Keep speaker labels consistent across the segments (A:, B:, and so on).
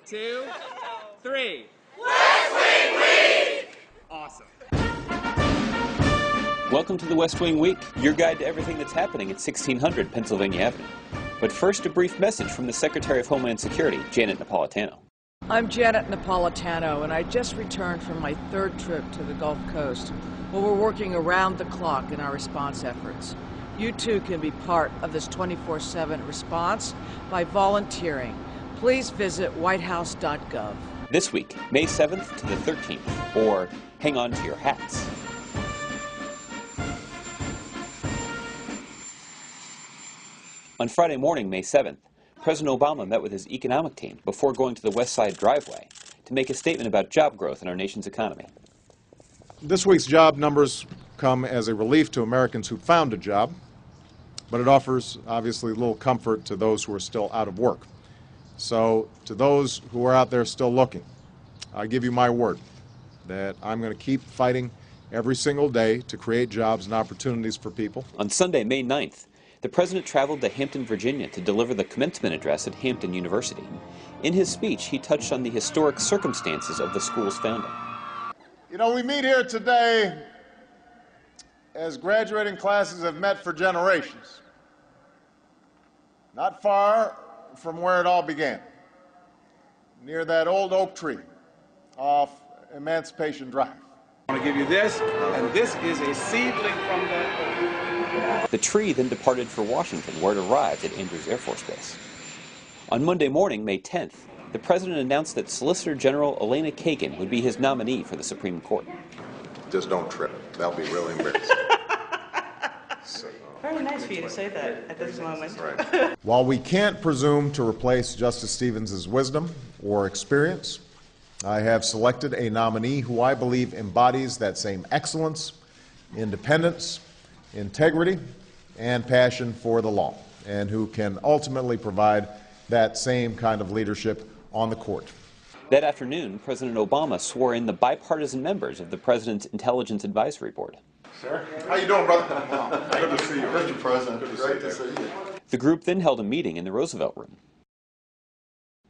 A: 2, 3.
B: West Wing Week!
A: Awesome.
C: Welcome to the West Wing Week, your guide to everything that's happening at 1600 Pennsylvania Avenue. But first, a brief message from the Secretary of Homeland Security, Janet Napolitano.
D: I'm Janet Napolitano, and I just returned from my third trip to the Gulf Coast, where we're working around the clock in our response efforts. You too can be part of this 24/7 response by volunteering. Please visit whitehouse.gov.
C: This week, May 7th to the 13th, or hang on to your hats. On Friday morning, May 7th, President Obama met with his economic team before going to the West Side Driveway to make a statement about job growth in our nation's economy.
E: This week's job numbers come as a relief to Americans who found a job, but it offers, obviously, little comfort to those who are still out of work. So, to those who are out there still looking, I give you my word that I'm going to keep fighting every single day to create jobs and opportunities for people.
C: On Sunday, May 9th, the President traveled to Hampton, Virginia to deliver the commencement address at Hampton University. In his speech, he touched on the historic circumstances of the school's founding.
E: You know, we meet here today as graduating classes have met for generations, not far from where it all began, near that old oak tree off Emancipation Drive.
F: I want to give you this, and this is a seedling from that oak.
C: The tree then departed for Washington, where it arrived at Andrews Air Force Base. On Monday morning, May 10th, the President announced that Solicitor General Elena Kagan would be his nominee for the Supreme Court.
G: Just don't trip. That'll be really embarrassing.
H: Very nice for you to say that at this moment.
G: Right.
E: While we can't presume to replace Justice Stevens' wisdom or experience, I have selected a nominee who I believe embodies that same excellence, independence, integrity, and passion for the law, and who can ultimately provide that same kind of leadership on the court.
C: That afternoon, President Obama swore in the bipartisan members of the President's Intelligence Advisory Board.
G: Sir? How you doing, brother? Good to see you. Mr. President, great to see you.
C: The group then held a meeting in the Roosevelt Room.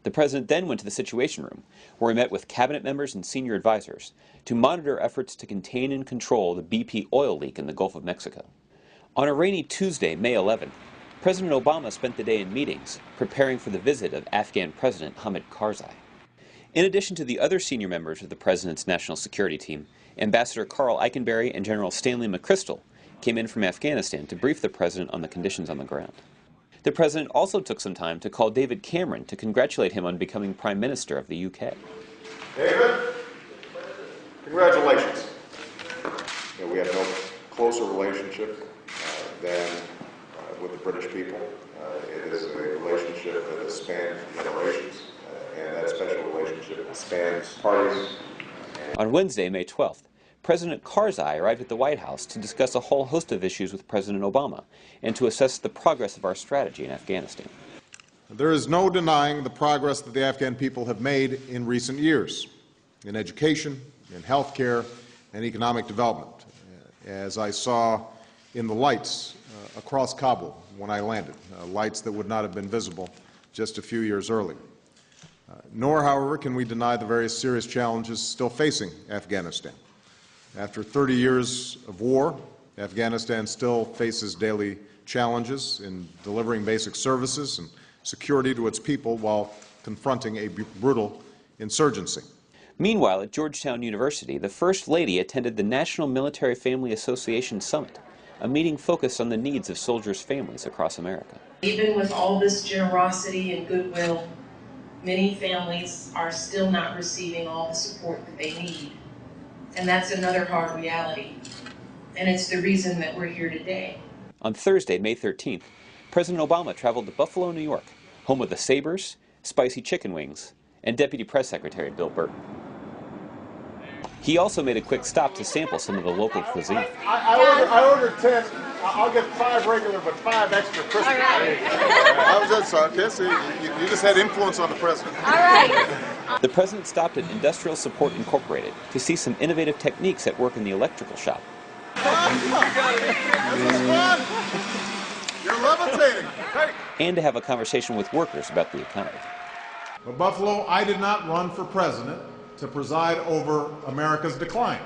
C: The President then went to the Situation Room, where he met with cabinet members and senior advisors to monitor efforts to contain and control the BP oil leak in the Gulf of Mexico. On a rainy Tuesday, May 11th, President Obama spent the day in meetings, preparing for the visit of Afghan President Hamid Karzai. In addition to the other senior members of the President's national security team, Ambassador Carl Eikenberry and General Stanley McChrystal came in from Afghanistan to brief the President on the conditions on the ground. The President also took some time to call David Cameron to congratulate him on becoming Prime Minister of the UK.
G: David, congratulations. You know, we have no closer relationship than with the British people. It is a relationship that has spanned generations, and that special relationship spans parties.
C: On Wednesday, May 12th, President Karzai arrived at the White House to discuss a whole host of issues with President Obama and to assess the progress of our strategy in Afghanistan.
E: There is no denying the progress that the Afghan people have made in recent years in education, in health care, and economic development, as I saw in the lights across Kabul when I landed, lights that would not have been visible just a few years earlier. Nor, however, can we deny the various serious challenges still facing Afghanistan. After 30 years of war, Afghanistan still faces daily challenges in delivering basic services and security to its people while confronting a brutal insurgency.
C: Meanwhile, at Georgetown University, the First Lady attended the National Military Family Association Summit, a meeting focused on the needs of soldiers' families across America.
I: Even with all this generosity and goodwill, many families are still not receiving all the support that they need. And that's another hard reality. And it's the reason that we're here today.
C: On Thursday, May 13th, President Obama traveled to Buffalo, New York, home of the Sabres, spicy chicken wings, and Deputy Press Secretary Bill Burton. He also made a quick stop to sample some of the local cuisine.
E: I ordered 10. I'll get 5 regular, but 5 extra Christmas.
I: All right.
G: How was that, son? You just had influence on the president.
I: All right.
C: The president stopped at Industrial Support Incorporated to see some innovative techniques at work in the electrical shop.
G: This is fun. You're levitating. Hey.
C: And to have a conversation with workers about the economy.
E: But Buffalo, I did not run for president to preside over America's decline.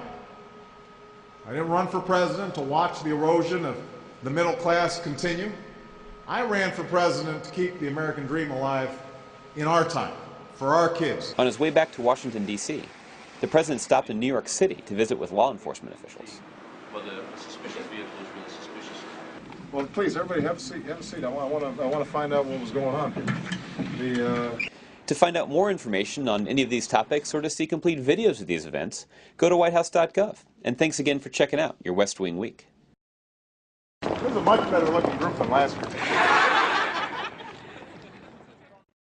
E: I didn't run for president to watch the erosion of the middle class continue. I ran for president to keep the American dream alive in our time, for our kids.
C: On his way back to Washington, D.C., the president stopped in New York City to visit with law enforcement officials.
J: Well, the suspicious vehicle is really suspicious.
E: Well, please, everybody have a seat. Have a seat. I want to find out what was going on here.
C: To find out more information on any of these topics or to see complete videos of these events, go to whitehouse.gov. And thanks again for checking out your West Wing Week.
E: This is a much better looking group than last year.